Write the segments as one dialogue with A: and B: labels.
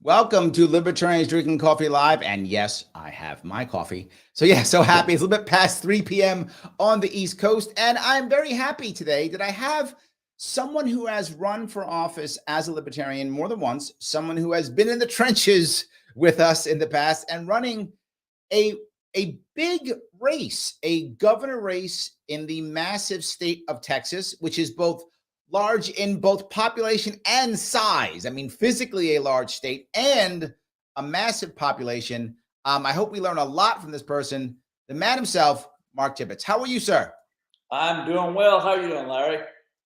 A: Welcome to Libertarians Drinking Coffee Live. And yes, I have my coffee. So yeah, so happy. It's a little bit past 3 p.m. on the East Coast. And I'm very happy today that I have someone who has run for office as a Libertarian more than once, someone who has been in the trenches with us in the past and running a big race, a governor race in the massive state of Texas, which is both large in both population and size. I mean, physically a large state and a massive population. I hope we learn a lot from this person, the man himself, Mark Tibbetts. How are you, sir?
B: I'm doing well. How are you doing, Larry?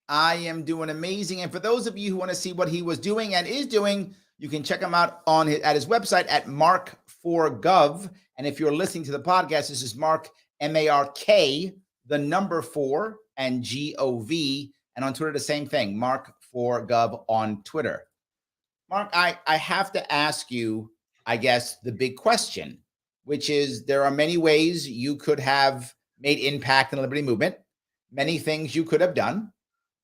A: I am doing amazing. And for those of you who want to see what he was doing and is doing, you can check him out at his website at Mark4Gov. And if you're listening to the podcast, this is Mark, M-A-R-K, the number 4 and G-O-V. And on Twitter, the same thing, Mark4Gov on Twitter. Mark, I have to ask you, I guess, the big question, which is there are many ways you could have made impact in the liberty movement, many things you could have done,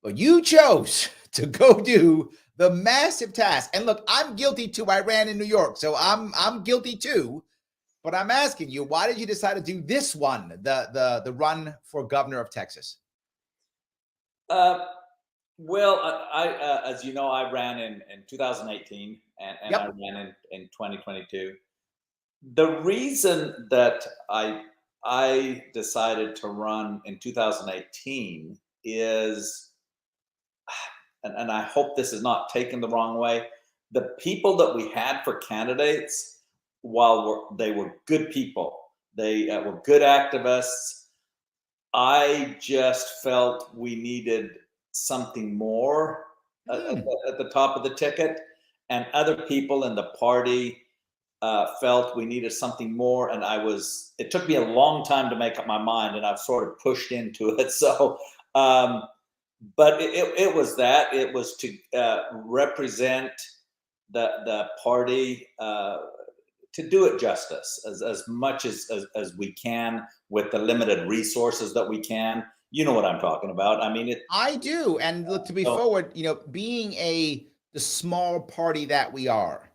A: but you chose to go do the massive task. And look, I'm guilty too. I ran in New York, so I'm guilty too. But I'm asking you, why did you decide to do this one, the run for governor of Texas?
B: Well, I as you know, I ran in 2018 and
A: Yep.
B: I ran in 2022. The reason that I decided to run in 2018 is, and I hope this is not taken the wrong way, the people that we had for candidates, while they were good people, they were good activists. I just felt we needed something more at the top of the ticket, and other people in the party felt we needed something more. And it took me a long time to make up my mind, and I've sort of pushed into it. So, but it was that. It was to represent the party, to do it justice as much as we can with the limited resources that we can. You know what I'm talking about. I mean,
A: I do. And look, to be forward, being the small party that we are,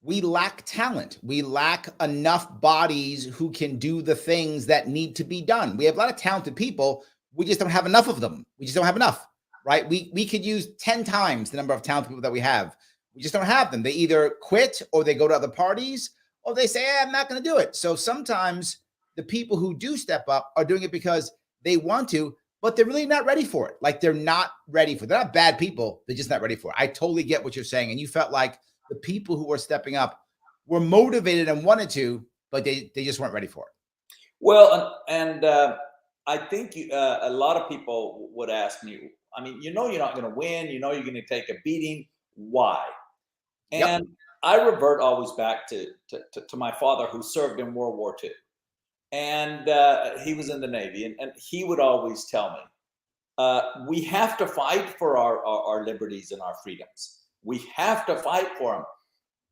A: we lack talent. We lack enough bodies who can do the things that need to be done. We have a lot of talented people. We just don't have enough of them. We just don't have enough, right? We could use 10 times the number of talented people that we have. We just don't have them. They either quit or they go to other parties or they say, I'm not going to do it. So sometimes the people who do step up are doing it because they want to, but they're really not ready for it. Like they're not ready for it. They're not bad people. They're just not ready for it. I totally get what you're saying. And you felt like the people who were stepping up were motivated and wanted to, but they just weren't ready for it.
B: Well, and I think a lot of people would ask me, I mean, you're not going to win. You're going to take a beating. Why? And I revert always back to my father, who served in World War II. And he was in the Navy. And he would always tell me, we have to fight for our liberties and our freedoms. We have to fight for them.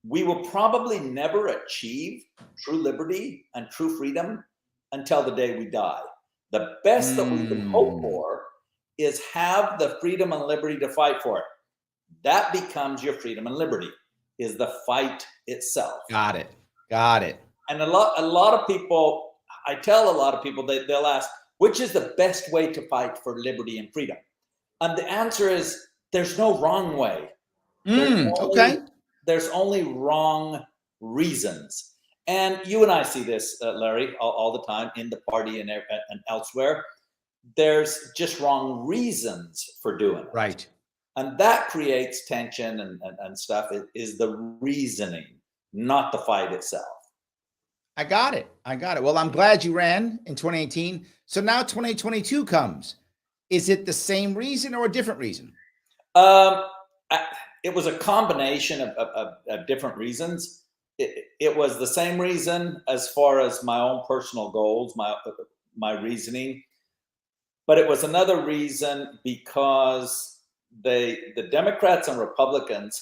B: We will probably never achieve true liberty and true freedom until the day we die. The best that we can hope for is have the freedom and liberty to fight for it. That becomes your freedom and liberty, is the fight itself.
A: Got it.
B: And a lot of people, I tell a lot of people, they'll ask, which is the best way to fight for liberty and freedom? And the answer is, there's no wrong way. There's only wrong reasons. And you and I see this, Larry, all the time in the party and elsewhere. There's just wrong reasons for doing it.
A: Right.
B: And that creates tension and stuff. It is the reasoning, not the fight itself.
A: I got it. Well, I'm glad you ran in 2018. So now 2022 comes. Is it the same reason or a different reason?
B: It was a combination of different reasons. It was the same reason as far as my own personal goals, my reasoning. But it was another reason because the Democrats and Republicans,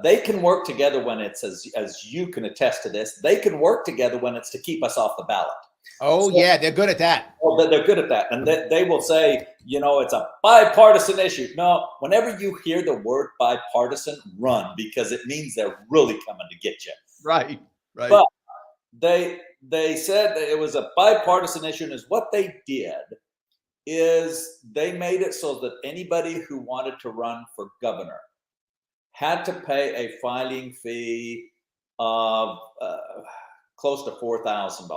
B: they can work together when it's, as you can attest to this, they can work together when it's to keep us off the ballot.
A: Oh,
B: So,
A: yeah, they're good at that.
B: well, they're good at that. And they will say, it's a bipartisan issue. No, whenever you hear the word bipartisan, run, because it means they're really coming to get you.
A: Right, right.
B: But they said that it was a bipartisan issue, and is what they did is they made it so that anybody who wanted to run for governor had to pay a filing fee of close to $4,000.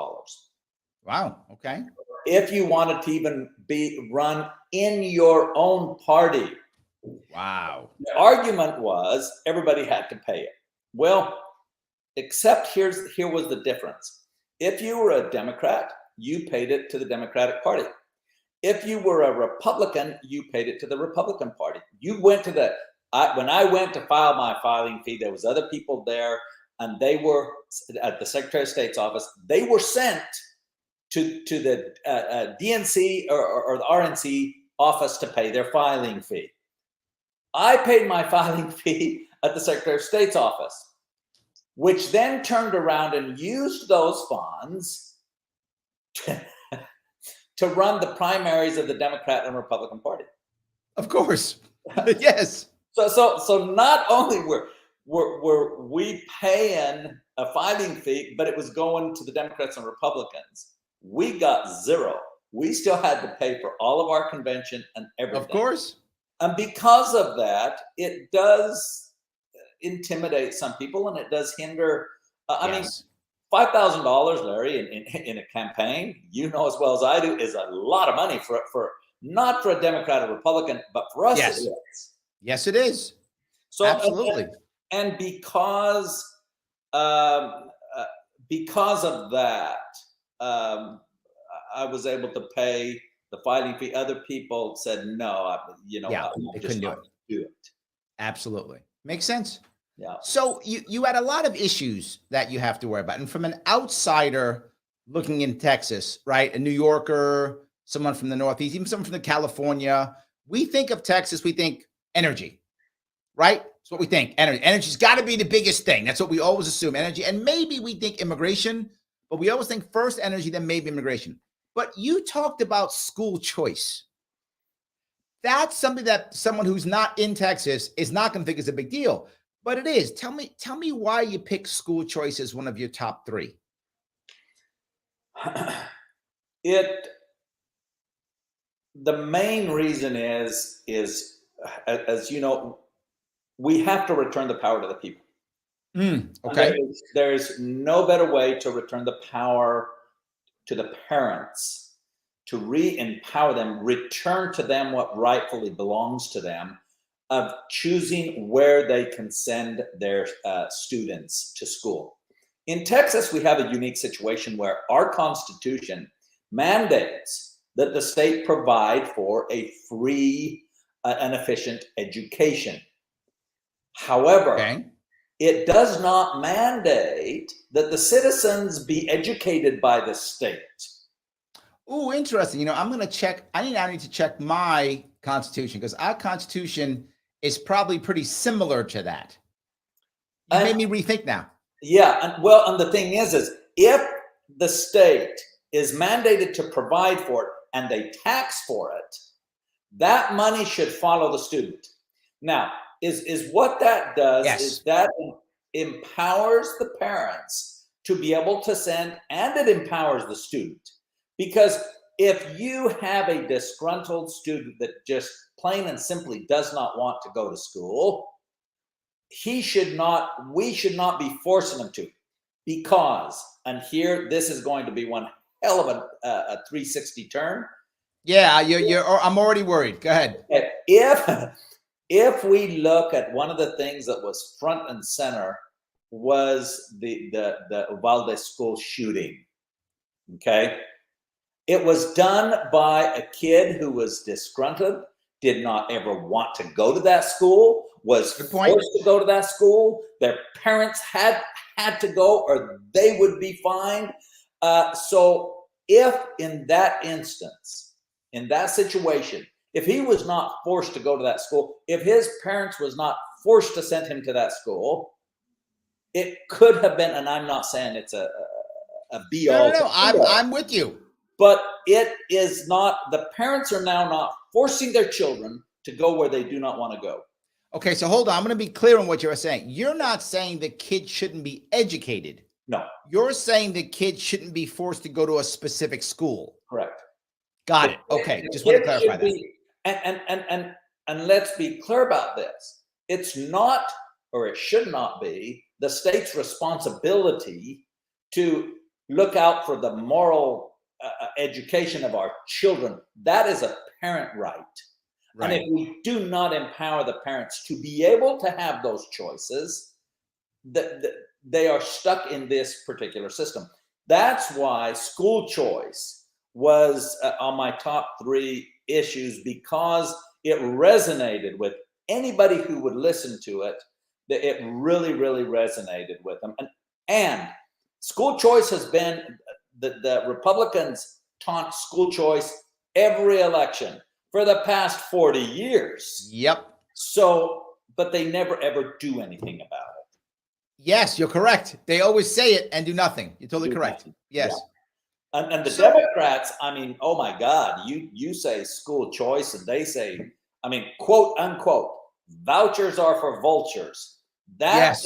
A: Wow. Okay.
B: If you wanted to even run in your own party.
A: Wow.
B: The argument was everybody had to pay it. Well, except here was the difference. If you were a Democrat, you paid it to the Democratic Party. If you were a Republican, you paid it to the Republican Party. You went to when I went to file my filing fee, there was other people there, and they were at the Secretary of State's office. They were sent to the DNC or the RNC office to pay their filing fee. I paid my filing fee at the Secretary of State's office, which then turned around and used those funds to run the primaries of the Democrat and Republican Party.
A: Of course. Yes.
B: So not only were we paying a filing fee, but it was going to the Democrats and Republicans. We got zero. We still had to pay for all of our convention and everything.
A: Of course.
B: And because of that, it does intimidate some people, and it does hinder. I mean, $5,000, Larry, in a campaign, as well as I do, is a lot of money for not for a Democrat or Republican, but for us,
A: yes.
B: it is.
A: Yes, it is.
B: So
A: absolutely.
B: And because of that, I was able to pay the filing fee. Other people said no.
A: They couldn't do it. Absolutely, makes sense.
B: Yeah.
A: So you had a lot of issues that you have to worry about, and from an outsider looking in Texas, right, a New Yorker, someone from the Northeast, even someone from California, we think of Texas, we think energy, right? That's what we think. Energy's got to be the biggest thing. That's what we always assume. Energy, and maybe we think immigration, but we always think first energy, then maybe immigration. But you talked about school choice. That's something that someone who's not in Texas is not going to think is a big deal, but it is. Tell me why you pick school choice as one of your top three.
B: The main reason is as you know, we have to return the power to the people.
A: Okay.
B: There is no better way to return the power to the parents, to re-empower them, return to them what rightfully belongs to them, of choosing where they can send their students to school. In Texas, we have a unique situation where our Constitution mandates that the state provide for a free and efficient education. However, it does not mandate that the citizens be educated by the state.
A: Oh, interesting. I'm going to check. I need to check my Constitution, because our Constitution is probably pretty similar to that. You made me rethink now.
B: Yeah. And the thing is if the state is mandated to provide for it and they tax for it, that money should follow the student. Now, is what that does is that empowers the parents to be able to send, and it empowers the student. Because if you have a disgruntled student that just plain and simply does not want to go to school, we should not be forcing them to, because, and here, this is going to be one hell of a 360 turn.
A: Yeah, I'm already worried. Go ahead.
B: If we look at one of the things that was front and center was the Uvalde school shooting. Okay. It was done by a kid who was disgruntled, did not ever want to go to that school, was forced to go to that school. Their parents had to go or they would be fined. So if in that instance, in that situation, if he was not forced to go to that school, if his parents was not forced to send him to that school, it could have been, and I'm not saying it's a be
A: No,
B: all.
A: no, no. I'm with you.
B: But it is not. The parents are now not forcing their children to go where they do not want to go.
A: Okay, so hold on. I'm going to be clear on what you're saying. You're not saying the kids shouldn't be educated.
B: No.
A: You're saying the kids shouldn't be forced to go to a specific school.
B: Correct.
A: Got it. Okay, just want to clarify that.
B: And let's be clear about this. It's not, or it should not be, the state's responsibility to look out for the moral education of our children. That is a parent right.
A: Right.
B: And if we do not empower the parents to be able to have those choices, they are stuck in this particular system. That's why school choice was on my top 3 issues, because it resonated with anybody who would listen to it. That it really, really resonated with them. And school choice has been, the Republicans taunt school choice every election for the past 40 years.
A: Yep.
B: So, but they never ever do anything about it.
A: Yes, you're correct. They always say it and do nothing. You're totally correct. Yes.
B: Yeah. And the Democrats, I mean, oh my God, you say school choice and they say, I mean, quote unquote, vouchers are for vultures. That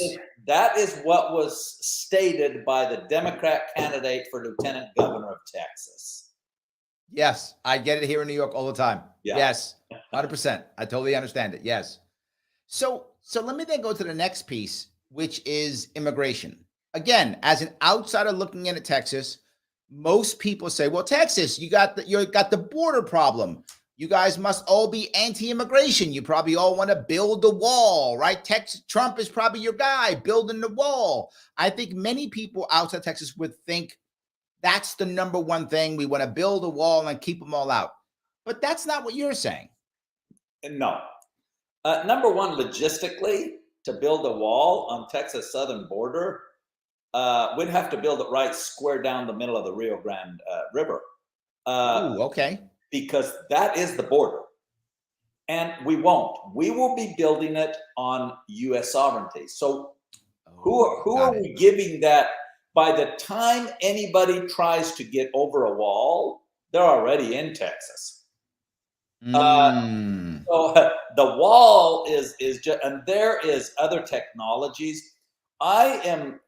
B: is what was stated by the Democrat candidate for Lieutenant Governor of Texas.
A: Yes, I get it here in New York all the time.
B: Yeah.
A: Yes, 100%. I totally understand it. Yes. So let me then go to the next piece, which is immigration. Again, as an outsider looking into Texas, most people say, well, Texas, you got the border problem. You guys must all be anti-immigration. You probably all want to build the wall, right? Trump is probably your guy building the wall. I think many people outside Texas would think that's the number one thing. We want to build a wall and keep them all out. But that's not what you're saying.
B: No. Number one, logistically, to build a wall on Texas southern border, we'd have to build it right square down the middle of the Rio Grande River.
A: Ooh, okay.
B: Because that is the border. And we won't. We will be building it on U.S. sovereignty. So who are we giving that? By the time anybody tries to get over a wall, they're already in Texas. So the wall is just, and there is other technologies. I am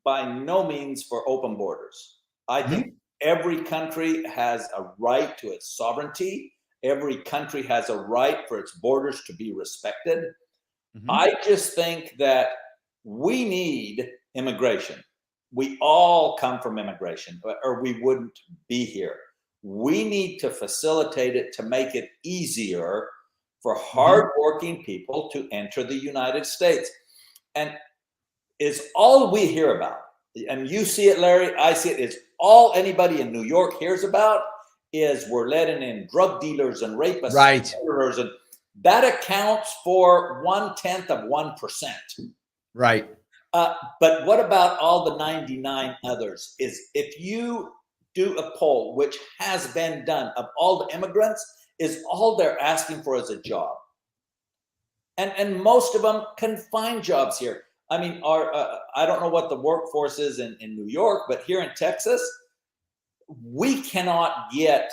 B: by no means for open borders. I think every country has a right to its sovereignty. Every country has a right for its borders to be respected. I just think that we need immigration. We all come from immigration, or we wouldn't be here. We need to facilitate it to make it easier for hardworking people to enter the United States. And is all we hear about, and you see it, Larry, I see it, is all anybody in New York hears about is we're letting in drug dealers and rapists,
A: right?
B: And murderers, and that accounts for 1/10 of 1%.
A: Right.
B: But what about all the 99 others? Is if you do a poll, which has been done, of all the immigrants, is all they're asking for is a job. And most of them can find jobs here. I mean, I don't know what the workforce is in New York, but here in Texas, we cannot get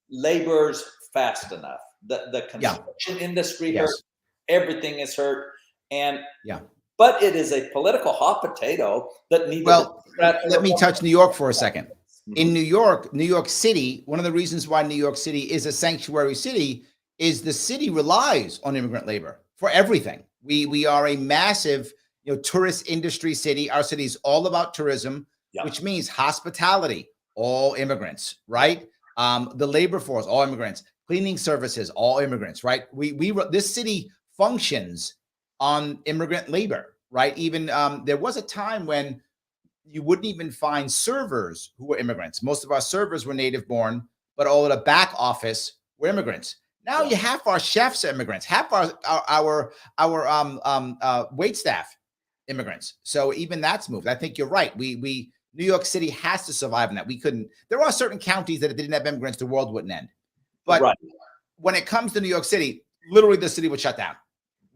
B: laborers fast enough. The construction industry hurt. Everything is hurt. And but it is a political hot potato that needs.
A: Well, let me touch New York for a second. In New York City, one of the reasons why New York City is a sanctuary city is the city relies on immigrant labor for everything. We are a massive, tourist industry city. Our city is all about tourism, which means hospitality, all immigrants, right? The labor force, all immigrants. Cleaning services, all immigrants, right? This city functions on immigrant labor, right? Even there was a time when you wouldn't even find servers who were immigrants. Most of our servers were native born, but all of the back office were immigrants. Now you half our chefs are immigrants, half our wait staff immigrants. So even that's moved. I think you're right. New York City has to survive in that. We couldn't. There are certain counties that if they didn't have immigrants, the world wouldn't end. But when it comes to New York City, literally the city would shut down.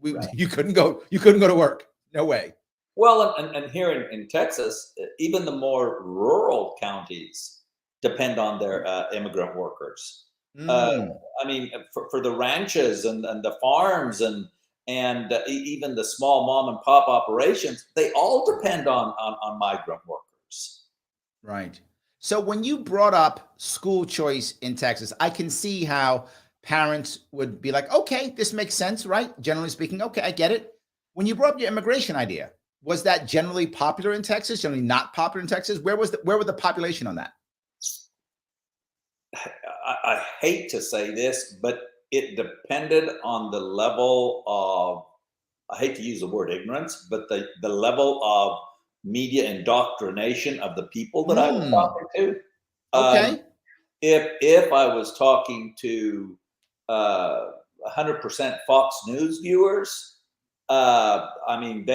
A: You couldn't go to work. No way.
B: Well, and here in Texas, even the more rural counties depend on their immigrant workers. Uh,
A: Mm,
B: I mean, for the ranches and the farms and even the small mom and pop operations, they all depend on migrant workers.
A: right. So when you brought up school choice in Texas, I can see how parents would be like, okay, this makes sense, right? Generally speaking, okay, I get it. When you brought up your immigration idea, was that generally popular in Texas? Generally not popular in Texas? Where were the population on that?
B: I hate to say this, but it depended on the level of, I hate to use the word ignorance, but the level of media indoctrination of the people that I was
A: Hmm.
B: talking to. Um,
A: Okay.
B: if I was talking to 100% Fox News viewers, I mean,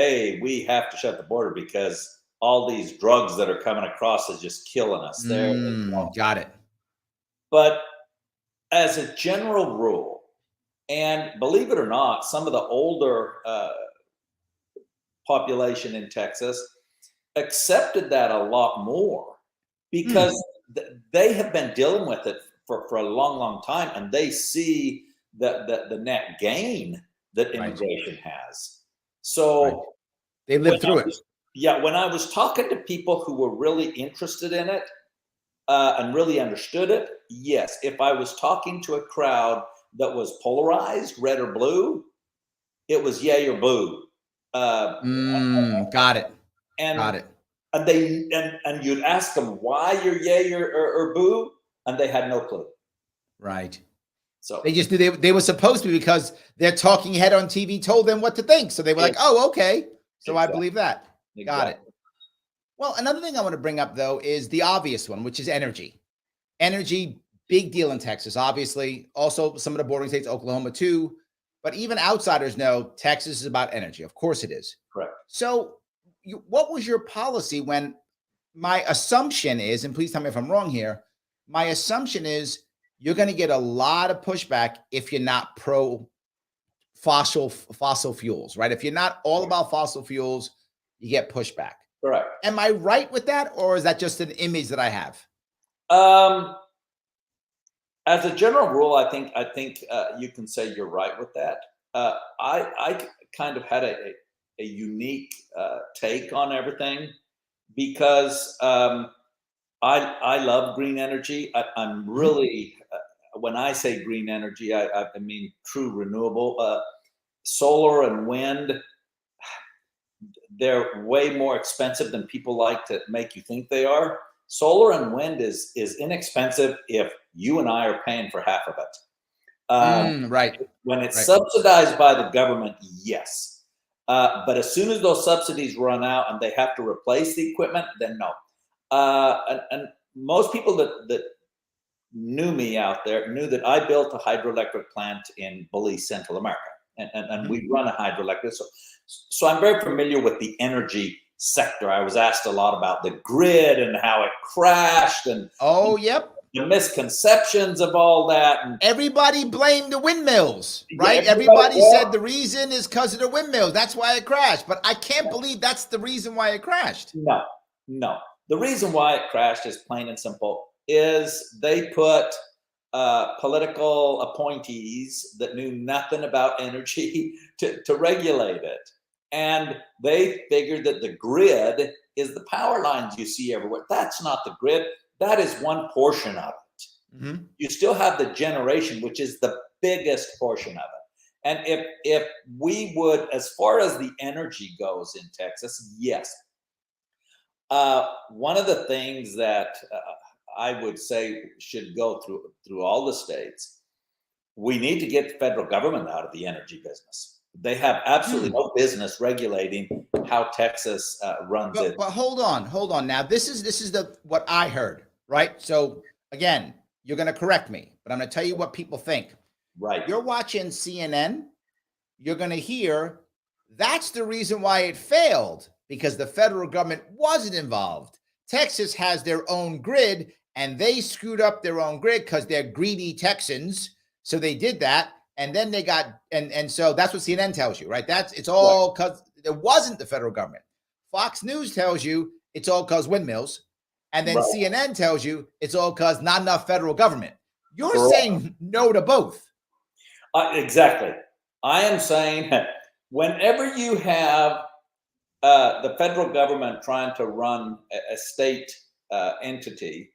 B: we have to shut the border because all these drugs that are coming across is just killing us there.
A: Got it.
B: But as a general rule, and believe it or not, some of the older population in Texas accepted that a lot more because
A: Hmm.
B: they have been dealing with it for a long, long time, and they see the net gain that
A: Right.
B: immigration has.
A: Right.
B: So
A: They
B: when
A: lived
B: I
A: through it.
B: was, yeah, when I was talking to people who were really interested in it and really understood it, yes. If I was talking to a crowd that was polarized, red or blue, it was yay or boo. Uh,
A: Got it.
B: and
A: Got it.
B: and you'd ask them why you're yay or boo, and they had no clue.
A: Right.
B: So
A: They just knew they were supposed to be because their talking head on TV told them what to think. So they were like,
B: it,
A: oh, okay. So I
B: exactly,
A: believe that. Got it.
B: exactly.
A: Well, another thing I want to bring up, though, is the obvious one, which is energy. Energy, big deal in Texas, obviously. Also, some of the bordering states, Oklahoma, too. But even outsiders know Texas is about energy. Of course it is.
B: Correct.
A: So, what was your policy when my assumption is, and please tell me if I'm wrong here, my assumption is you're going to get a lot of pushback if you're not pro fossil fuels, right? If you're not all about fossil fuels, you get pushback.
B: Correct.
A: Am I right with that, or is that just an image that I have?
B: Um, as a general rule, I think you can say you're right with that. I kind of had a unique take on everything because I love green energy. I'm
A: Mhm.
B: really when I say green energy, I mean true renewable. Solar and wind, they're way more expensive than people like to make you think they are. Solar and wind is inexpensive if you and I are paying for half of it.
A: Right,
B: When it's
A: right.
B: subsidized by the government, yes. But as soon as those subsidies run out and they have to replace the equipment, then no. And most people that knew me out there knew that I built a hydroelectric plant in Belize, Central America, and
A: Mhm.
B: we run a hydroelectric. So I'm very familiar with the energy sector. I was asked a lot about the grid and how it crashed and
A: Oh, yep.
B: the misconceptions of all that. And
A: Everybody blamed the windmills,
B: yeah,
A: right?
B: everybody,
A: Everybody said the reason is because of the windmills. That's why it crashed. But I can't believe that's the reason why it crashed.
B: no, no. The reason why it crashed is plain and simple. Is they put political appointees that knew nothing about energy to regulate it, and they figured that the grid is the power lines you see everywhere. That's not the grid. That is one portion of it.
A: Mhm.
B: You still have the generation, which is the biggest portion of it. And if we would, as far as the energy goes in Texas, yes, one of the things that I would say should go through all the states, we need to get the federal government out of the energy business. They have absolutely
A: Hmm.
B: no business regulating how Texas runs it.
A: But hold on. Now this is the what I heard, right? So again, you're going to correct me, but I'm going to tell you what people think.
B: Right.
A: You're watching CNN, you're going to hear that's the reason why it failed because the federal government wasn't involved. Texas has their own grid and they screwed up their own grid because they're greedy Texans. So they did that. And then they got, and so that's what CNN tells you, right? It's
B: Right.
A: all because it wasn't the federal government. Fox News tells you it's all because windmills. And then
B: Right.
A: CNN tells you it's all because not enough federal government. You're
B: Correct.
A: saying no to both.
B: Exactly. I am saying whenever you have the federal government trying to run a state entity,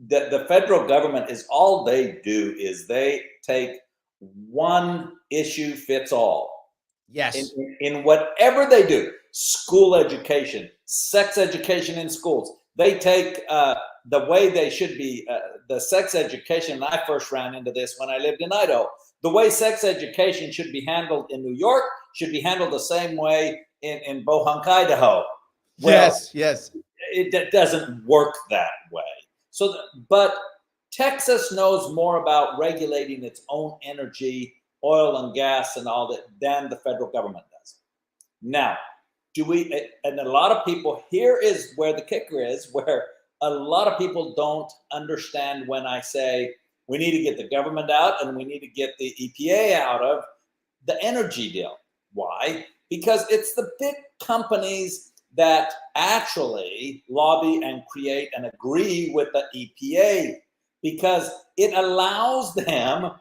B: the federal government is all they do is they take one issue fits all.
A: Yes.
B: In whatever they do, school education, sex education in schools, they take the way they should be, the sex education. And I first ran into this when I lived in Idaho. The way sex education should be handled in New York should be handled the same way in Bohunk, Idaho. Well,
A: yes.
B: It doesn't work that way. So, but Texas knows more about regulating its own energy, oil and gas and all that than the federal government does. Now, and a lot of people, here is where the kicker is, where a lot of people don't understand when I say we need to get the government out and we need to get the EPA out of the energy deal. Why? Because it's the big companies that actually lobby and create and agree with the EPA, because it allows them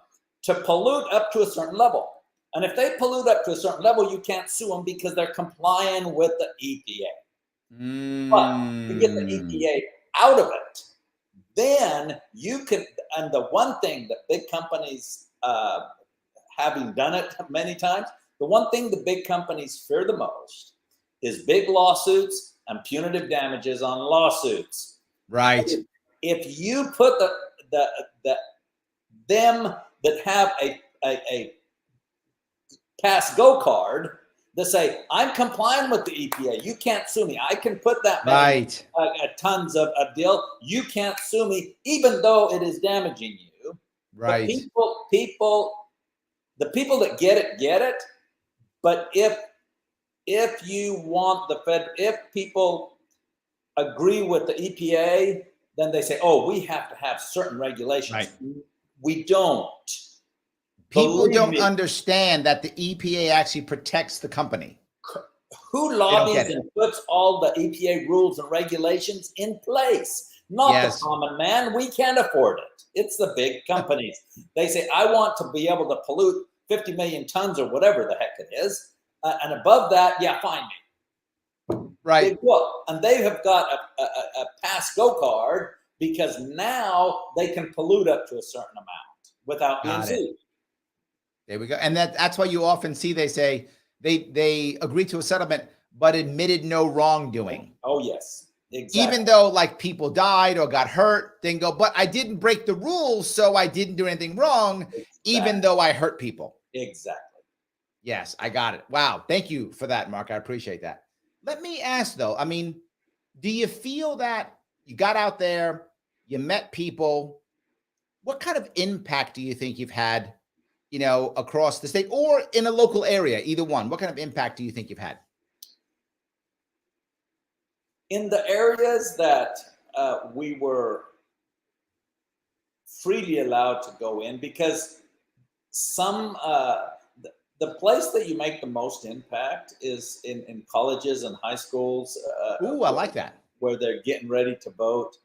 B: to pollute up to a certain level. And if they pollute up to a certain level, you can't sue them because they're complying with the EPA. But to get the EPA out of it, then you can, and the one thing that big companies, having done it many times, the one thing the big companies fear the most is big lawsuits and punitive damages on lawsuits.
A: Right.
B: If you put them that have a pass go card that say, I'm complying with the EPA, you can't sue me. I can put that many tons of deal. You can't sue me, even though it is damaging you.
A: Right.
B: The people that get it. But if you want if people agree with the EPA, then they say, oh, we have to have certain regulations.
A: Right.
B: We don't.
A: People don't understand that the EPA actually protects the company.
B: Who lobbies and puts all the EPA rules and regulations in place? Not the common man. We can't afford it. It's the big companies. They say, I want to be able to pollute 50 million tons or whatever the heck it is. And above that, yeah, fine me.
A: Right.
B: And they have got a pass go card because now they can pollute up to a certain amount without being sued.
A: There we go. And that's why you often see they say they agreed to a settlement, but admitted no wrongdoing.
B: Oh, yes. Exactly.
A: Even though like people died or got hurt, then go, but I didn't break the rules, so I didn't do anything wrong, even though I hurt people.
B: Exactly.
A: Yes, I got it. Wow. Thank you for that, Mark. I appreciate that. Let me ask though, I mean, do you feel that you got out there, you met people, what kind of impact do you think you've had, across the state or in a local area, either one? What kind of impact do you think you've had?
B: In the areas that we were freely allowed to go in, because the place that you make the most impact is in colleges and high schools.
A: Ooh, I like that.
B: Where they're getting ready to vote.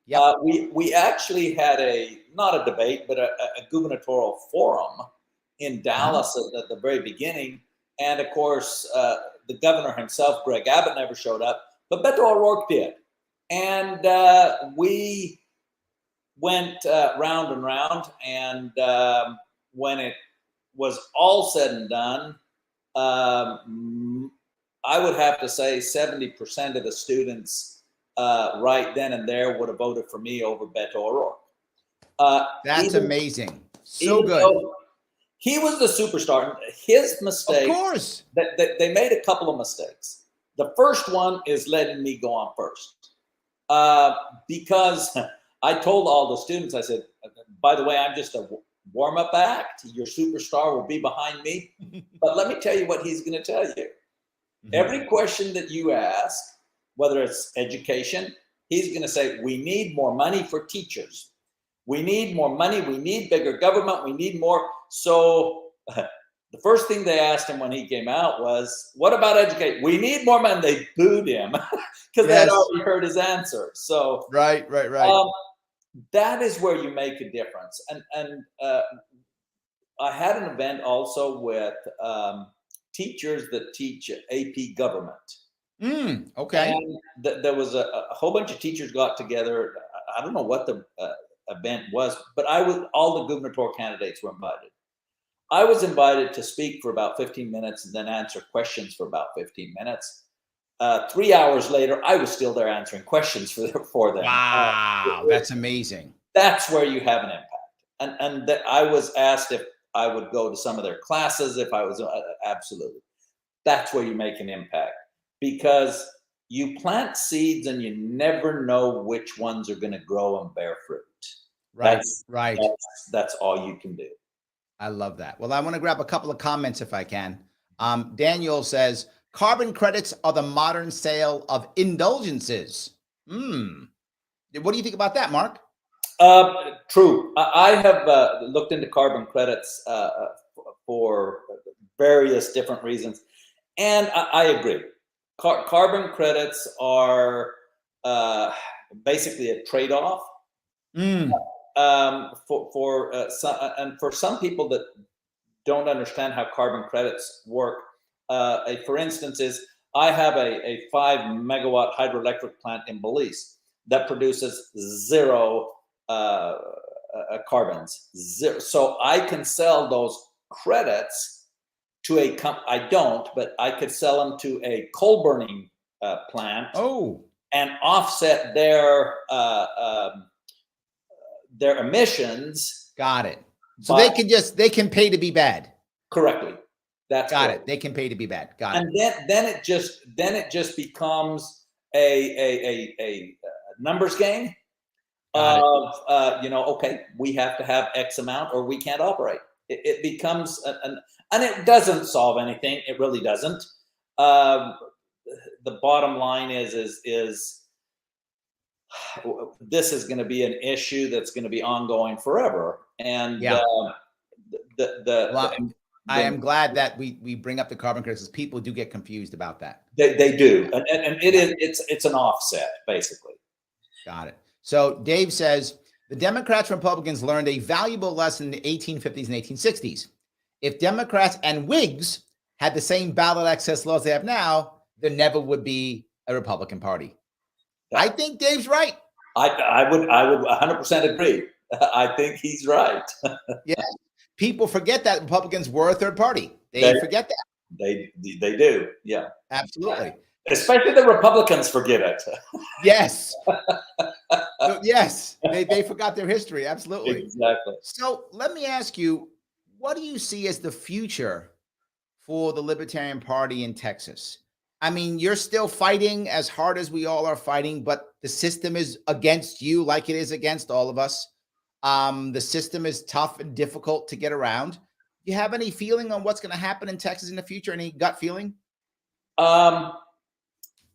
A: Yep.
B: We actually had not a debate, but a gubernatorial forum in Dallas at the very beginning. And of course, the governor himself, Greg Abbott, never showed up, but Beto O'Rourke did. And we went round and round. And when it was all said and done, I would have to say 70% of the students right then and there would have voted for me over Beto O'Rourke.
A: That's amazing. So good.
B: He was the superstar. His mistake.
A: Of course.
B: They made a couple of mistakes. The first one is letting me go on first. Because I told all the students, I said, by the way, I'm just a warm-up act. Your superstar will be behind me. But let me tell you what he's going to tell you. Every question that you ask, whether it's education, he's going to say, we need more money for teachers. We need more money. We need bigger government. We need more. So the first thing they asked him when he came out was, "What about education? We need more money." They booed him because they had already heard his answer. So
A: right.
B: that is where you make a difference. And I had an event also with teachers that teach AP government.
A: Okay.
B: And there was a whole bunch of teachers got together. I don't know what the event was, but all the gubernatorial candidates were invited. I was invited to speak for about 15 minutes and then answer questions for about 15 minutes. 3 hours later, I was still there answering questions for them.
A: Wow, that's amazing.
B: That's where you have an impact. And I was asked if I would go to some of their classes, if I was absolutely. That's where you make an impact, because you plant seeds and you never know which ones are going to grow and bear fruit.
A: Right,
B: That's all you can do.
A: I love that. Well, I want to grab a couple of comments if I can. Daniel says, carbon credits are the modern sale of indulgences. What do you think about that, Mark?
B: True. I have looked into carbon credits for various different reasons, and I agree. Carbon credits are basically a trade-off. For some people that don't understand how carbon credits work, for instance, I have a 5 megawatt hydroelectric plant in Belize that produces zero carbons. Zero. So I can sell those credits to I don't, but I could sell them to a coal burning plant. And offset their emissions.
A: Got it. So they can pay to be bad.
B: Correctly. That's
A: got it. They can pay to be bad. Got it.
B: And then it just becomes a numbers game of okay, we have to have X amount or we can't operate. It becomes and it doesn't solve anything. It really doesn't. The bottom line is this is going to be an issue that's going to be ongoing forever. And
A: I am glad that we bring up the carbon credits, because people do get confused about that.
B: They do, and it's an offset basically.
A: Got it. So Dave says the Democrats and Republicans learned a valuable lesson in the 1850s and 1860s. If Democrats and Whigs had the same ballot access laws they have now, there never would be a Republican Party. I think Dave's right.
B: I would 100% agree. I think he's right.
A: Yeah. People forget that Republicans were a third party. They forget that.
B: They do. Yeah.
A: Absolutely.
B: Especially the Republicans forget it.
A: Yes. Yes. They forgot their history. Absolutely.
B: Exactly.
A: So let me ask you, what do you see as the future for the Libertarian Party in Texas? I mean, you're still fighting as hard as we all are fighting, but the system is against you like it is against all of us. The system is tough and difficult to get around. Do you have any feeling on what's going to happen in Texas in the future? Any gut feeling?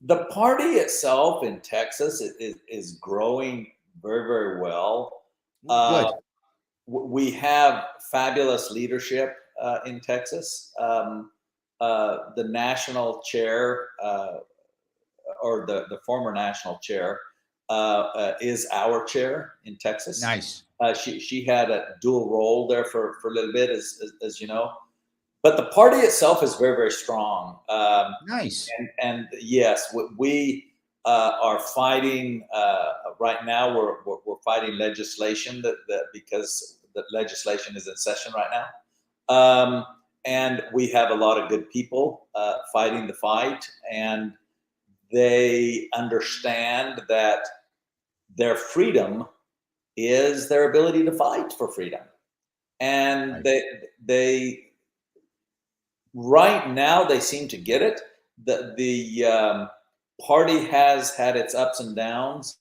B: The party itself in Texas is growing very, very well.
A: Good.
B: We have fabulous leadership in Texas. The national chair, or the former national chair, is our chair in Texas.
A: Nice.
B: She had a dual role there for a little bit, as you know. But the party itself is very, very strong.
A: Nice.
B: And yes, we are fighting right now. We're fighting legislation because the legislation is in session right now. And we have a lot of good people fighting the fight, and they understand that their freedom is their ability to fight for freedom. And they right now they seem to get it. The party has had its ups and downs,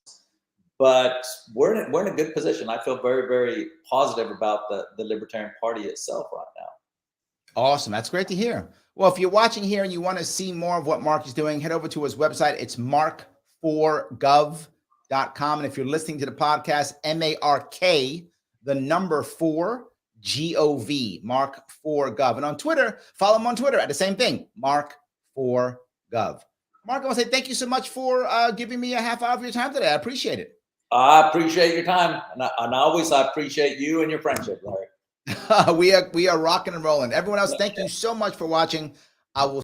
B: but we're in a good position. I feel very, very positive about the Libertarian Party itself right now.
A: Awesome. That's great to hear. Well, if you're watching here and you want to see more of what Mark is doing, head over to his website. It's mark4gov.com. And if you're listening to the podcast, MARK, the number 4, Gov, Mark4Gov. And on Twitter, follow him on Twitter at the same thing, Mark4Gov. Mark, I want to say thank you so much for giving me a half hour of your time today. I appreciate it.
B: I appreciate your time. And always I appreciate you and your friendship, Larry.
A: We are rocking and rolling. Everyone else, thank you so much for watching. I will